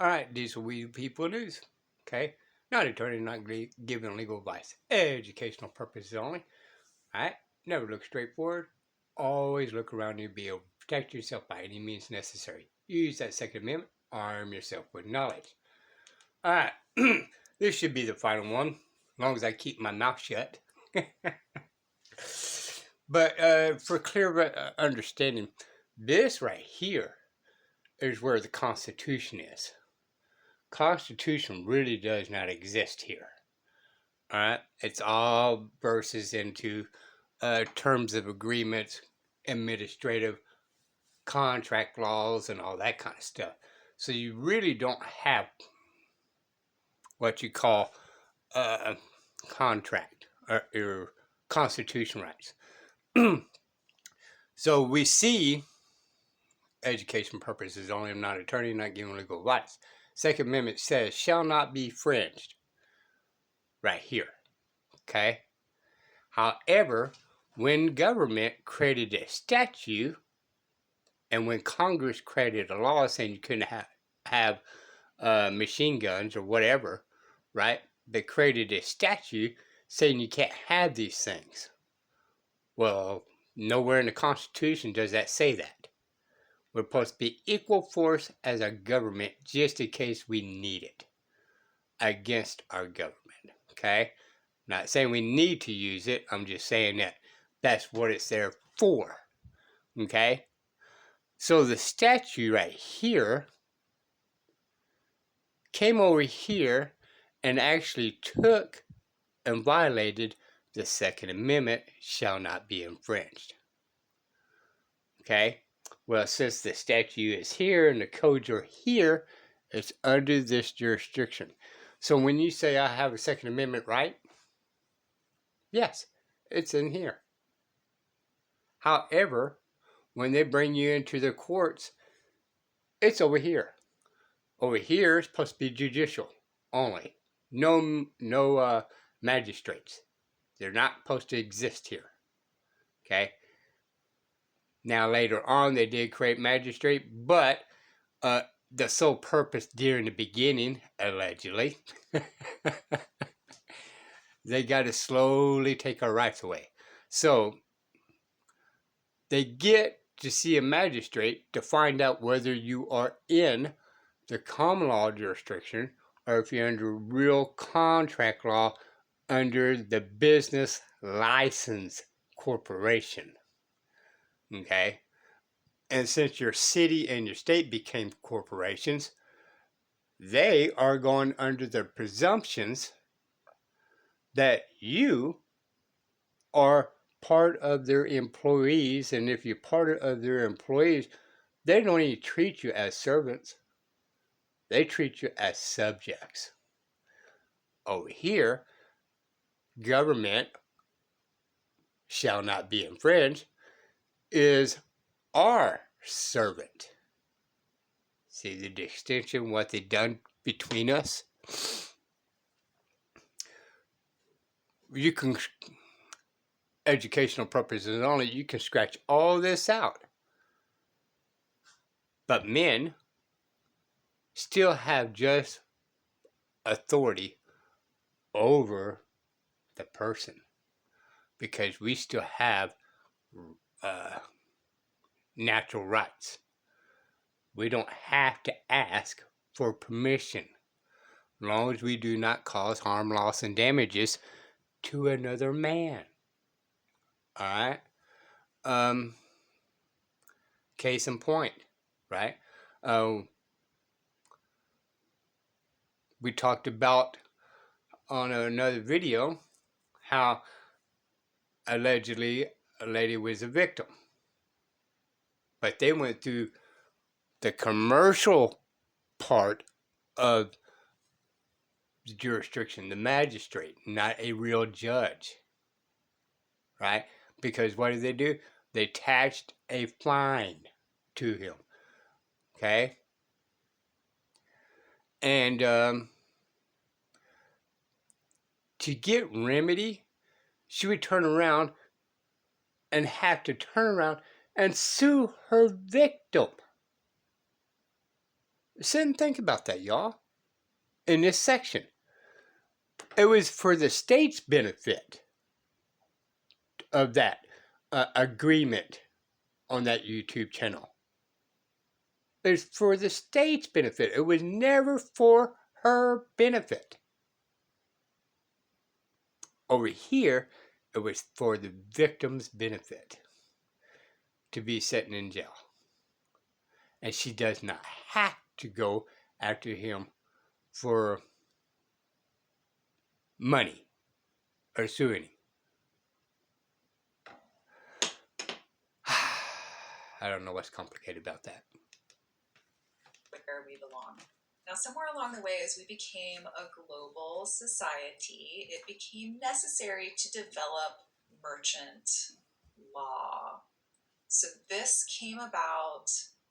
All right, these are We People News. Okay, not attorney, not giving legal advice. Educational purposes only. All right, never look straight forward. Always look around you. Be able to protect yourself by any means necessary. Use that Second Amendment. Arm yourself with knowledge. All right, this should be the final one, as long as I keep my mouth shut. But for clear understanding, this right here is where the Constitution is. Constitution really does not exist here. All right, it's all verses into terms of agreements, administrative contract laws, and all that kind of stuff. So you really don't have what you call contract or constitution rights. So we see education purposes only. I'm not an attorney, not giving legal advice. Second Amendment says shall not be infringed. Right here. Okay. However, when government created a statute and when Congress created a law saying you couldn't have machine guns or whatever, right? They created a statute saying you can't have these things. Well, nowhere in the Constitution does that say that. We're supposed to be equal force as a government just in case we need it against our government, okay? Not saying we need to use it. I'm just saying that that's what it's there for, okay? So the statue right here came over here and actually took and violated the Second Amendment, shall not be infringed. Okay? Well, since the statute is here and the codes are here, it's under this jurisdiction. So when you say I have a Second Amendment right, yes, it's in here. However, when they bring you into the courts, it's over here. Over here, it's supposed to be judicial only. No magistrates. They're not supposed to exist here. Okay? Now, later on, they did create magistrate, but the sole purpose during the beginning, allegedly, they got to slowly take our rights away. So, they get to see a magistrate to find out whether you are in the common law jurisdiction or if you're under real contract law under the business license corporation. Okay? And since your city and your state became corporations, they are going under the presumptions that you are part of their employees. And if you're part of their employees, they don't even treat you as servants. They treat you as subjects. Over here, government shall not be infringed is our servant. See the distinction, what they've done between us? You can, educational purposes only, you can scratch all this out. But men still have just authority over the person because we still have natural rights. We don't have to ask for permission as long as we do not cause harm, loss, and damages to another man. All right? Case in point, right? We talked about on another video how allegedly a lady was a victim. But they went through the commercial part of the jurisdiction, the magistrate, not a real judge, right? Because what did they do? They attached a fine to him, okay? And to get remedy, she would turn around and have to turn around and sue her victim. Sit and think about that, y'all. In this section, it was for the state's benefit of that agreement on that YouTube channel. It's for the state's benefit. It was never for her benefit. Over here, it was for the victim's benefit to be sitting in jail. And she does not have to go after him for money or suing him. I don't know what's complicated about that. Where we belong. Now, somewhere along the way, as we became a global society, it became necessary to develop merchant law. So this came about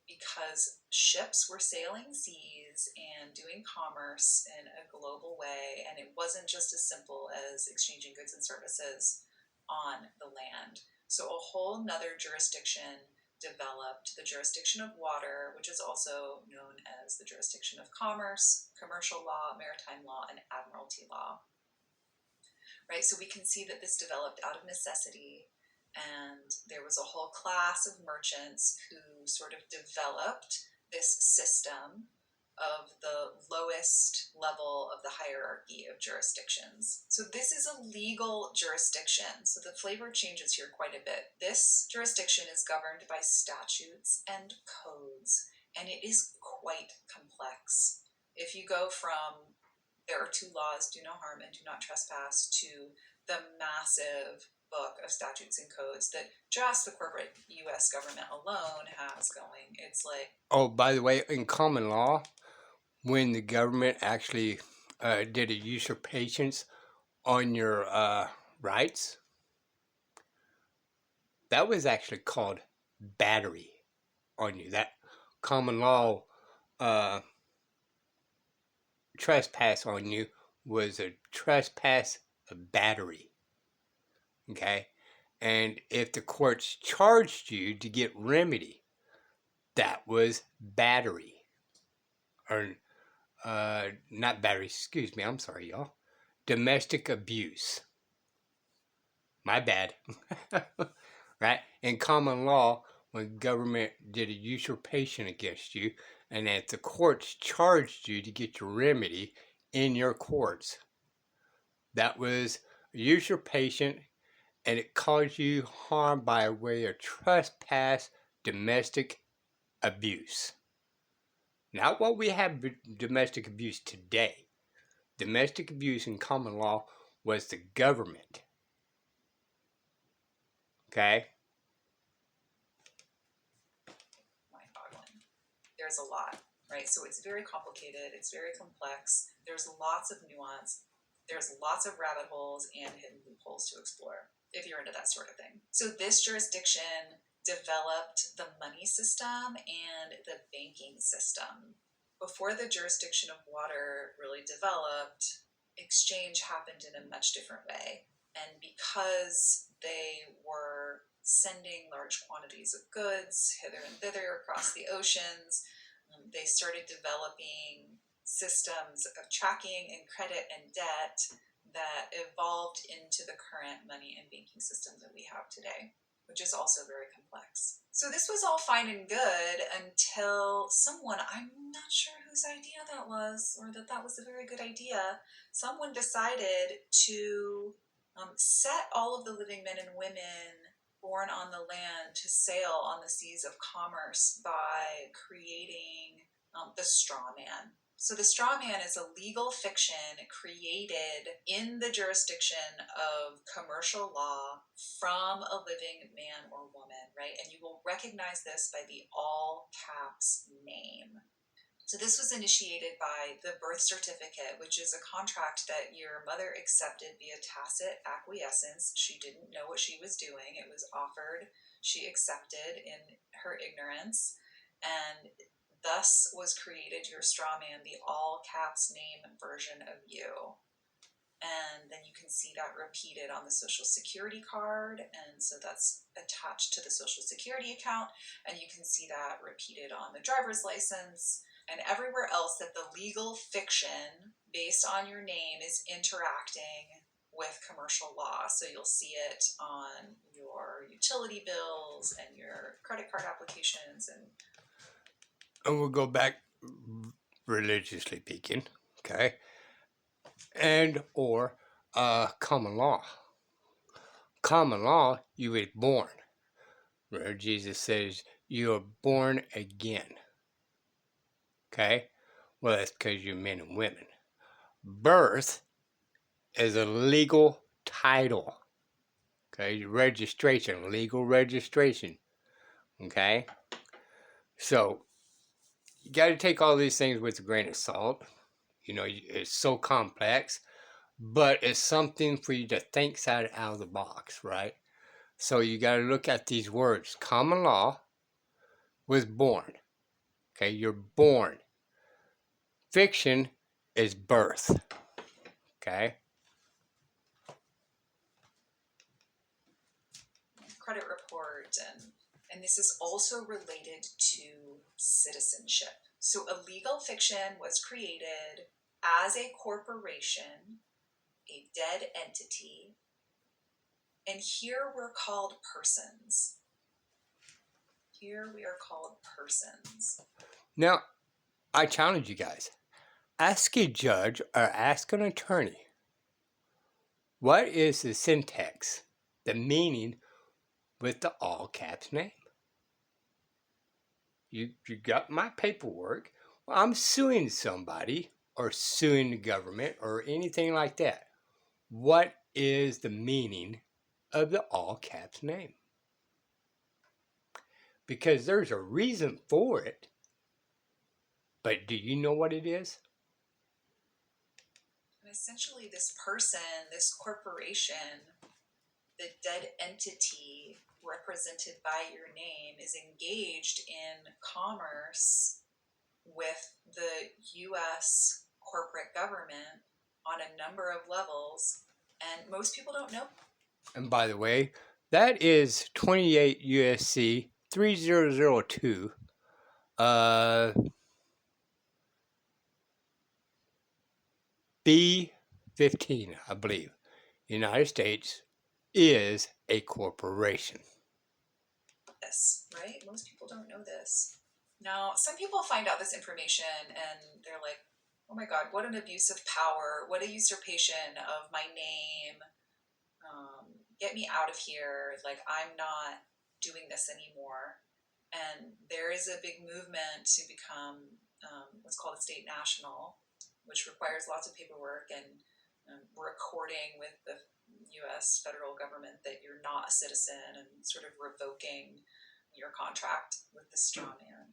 because ships were sailing seas and doing commerce in a global way, and it wasn't just as simple as exchanging goods and services on the land. So a whole nother jurisdiction developed, the jurisdiction of water, which is also known as the jurisdiction of commerce, commercial law, maritime law, and admiralty law. Right, so we can see that this developed out of necessity, and there was a whole class of merchants who sort of developed this system of the lowest level of the hierarchy of jurisdictions. So this is a legal jurisdiction. So the flavor changes here quite a bit. This jurisdiction is governed by statutes and codes, and it is quite complex. If you go from there are two laws, do no harm and do not trespass, to the massive book of statutes and codes that just the corporate US government alone has going, it's like, oh, by the way, in common law, when the government actually did a usurpation on your rights, that was actually called battery on you. That common law trespass on you was a trespass of battery. Okay? And if the courts charged you to get remedy, that was battery. Or, not battery, excuse me, I'm sorry, y'all. Domestic abuse. My bad. Right? In common law, when government did a usurpation against you, and if the courts charged you to get your remedy in your courts, that was a usurpation, and it caused you harm by way of trespass, domestic abuse. Not what we have domestic abuse today. Domestic abuse in common law was the government. Okay? mind-boggling. There's a lot, right? So it's very complicated, it's very complex, there's lots of nuance, there's lots of rabbit holes and hidden loopholes to explore, if you're into that sort of thing. So this jurisdiction developed the money system and the banking system. Before the jurisdiction of water really developed, exchange happened in a much different way. And because they were sending large quantities of goods hither and thither across the oceans, they started developing systems of tracking and credit and debt that evolved into the current money and banking system that we have today, which is also very complex. So this was all fine and good until someone, I'm not sure whose idea that was, or that was a very good idea, someone decided to set all of the living men and women born on the land to sail on the seas of commerce by creating the straw man. So the straw man is a legal fiction created in the jurisdiction of commercial law from a living man or woman, right? And you will recognize this by the all caps name. So this was initiated by the birth certificate, which is a contract that your mother accepted via tacit acquiescence. She didn't know what she was doing. It was offered. She accepted in her ignorance. And thus was created your straw man, the all caps name version of you. And then you can see that repeated on the Social Security card, and so that's attached to the Social Security account, and you can see that repeated on the driver's license, and everywhere else that the legal fiction based on your name is interacting with commercial law. So you'll see it on your utility bills and your credit card applications. And we'll go back religiously speaking, okay? And or common law. Common law, you were born. Where Jesus says you are born again. Okay? Well, that's because you're men and women. Birth is a legal title. Okay? Registration, legal registration. Okay? So, you got to take all these things with a grain of salt. You know, it's so complex, but it's something for you to think out of the box, right? So, you got to look at these words. Common law was born. Okay? You're born. Fiction is birth. Okay? Credit report, and this is also related to citizenship. So a legal fiction was created as a corporation, a dead entity, and here we're called persons. Here we are called persons. Now, I challenge you guys. Ask a judge or ask an attorney, what is the syntax, the meaning with the all caps name? You got my paperwork. Well, I'm suing somebody or suing the government or anything like that. What is the meaning of the all caps name? Because there's a reason for it. But do you know what it is? And essentially this person, this corporation, the dead entity represented by your name is engaged in commerce with the US corporate government on a number of levels, and most people don't know. And by the way, that is 28 USC 3002. B15, I believe. United States is a corporation. This, right? Most people don't know this. Now, some people find out this information and they're like, oh my God, what an abuse of power, what a usurpation of my name. Get me out of here. Like, I'm not doing this anymore. And there is a big movement to become what's called a state national, which requires lots of paperwork and recording with the US federal government that you're not a citizen and sort of revoking your contract with the straw man.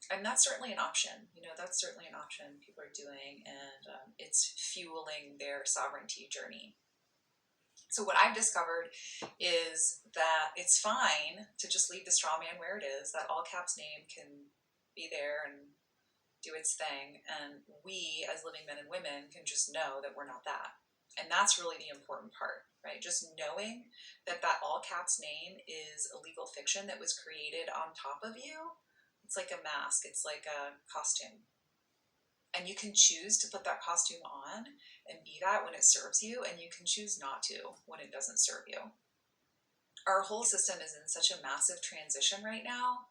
And that's certainly an option. You know, that's certainly an option people are doing, and it's fueling their sovereignty journey. So what I've discovered is that it's fine to just leave the straw man where it is. That all caps name can be there and do its thing. And we, as living men and women, can just know that we're not that. And that's really the important part, right? Just knowing that that all caps name is a legal fiction that was created on top of you. It's like a mask. It's like a costume. And you can choose to put that costume on and be that when it serves you, and you can choose not to when it doesn't serve you. Our whole system is in such a massive transition right now.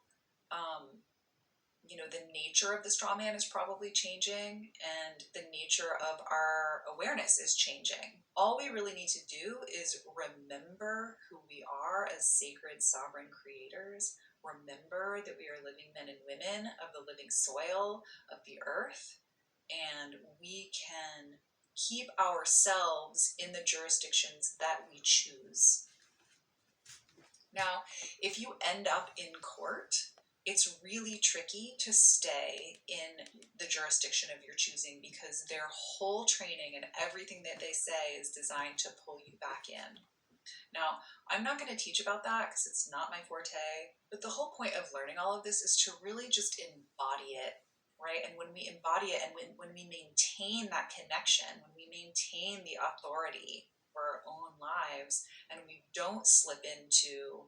You know, the nature of the straw man is probably changing, and the nature of our awareness is changing. All we really need to do is remember who we are as sacred, sovereign creators. Remember that we are living men and women of the living soil of the earth, and we can keep ourselves in the jurisdictions that we choose. Now, if you end up in court, it's really tricky to stay in the jurisdiction of your choosing, because their whole training and everything that they say is designed to pull you back in. Now, I'm not going to teach about that because it's not my forte, but the whole point of learning all of this is to really just embody it, right? And when we embody it, and when we maintain that connection, when we maintain the authority for our own lives, and we don't slip into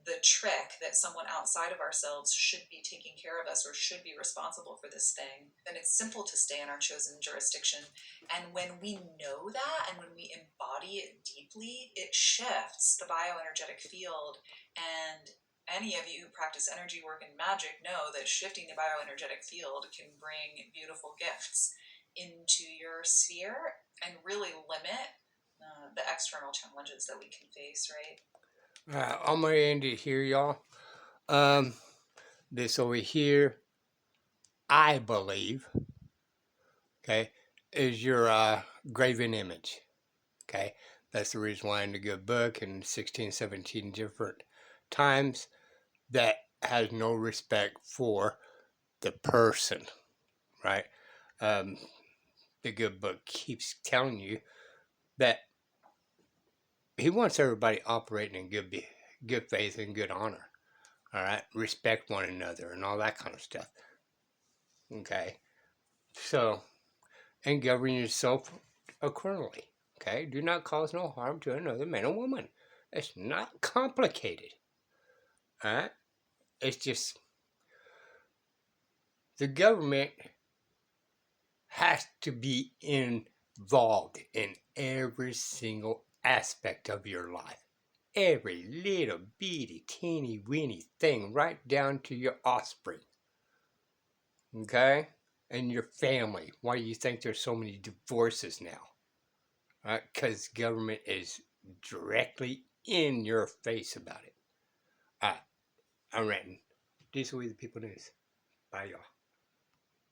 the trick that someone outside of ourselves should be taking care of us or should be responsible for this thing, then it's simple to stay in our chosen jurisdiction. And when we know that and when we embody it deeply, it shifts the bioenergetic field. And any of you who practice energy work and magic know that shifting the bioenergetic field can bring beautiful gifts into your sphere and really limit the external challenges that we can face, right? I'm gonna end it here, y'all. This over here, I believe, okay, is your graven image. Okay, that's the reason why in the good book in 16, 17 different times that has no respect for the person, right? The good book keeps telling you that he wants everybody operating in good faith and good honor. All right, respect one another and all that kind of stuff. Okay, so and govern yourself accordingly. Okay, do not cause no harm to another man or woman. It's not complicated. All right, it's just the government has to be involved in every single aspect of your life. Every little bitty, teeny weeny thing, right down to your offspring. Okay? And your family. Why do you think there's so many divorces now? Right? Because government is directly in your face about it. I'm Renton. These are We the People News. Bye, y'all.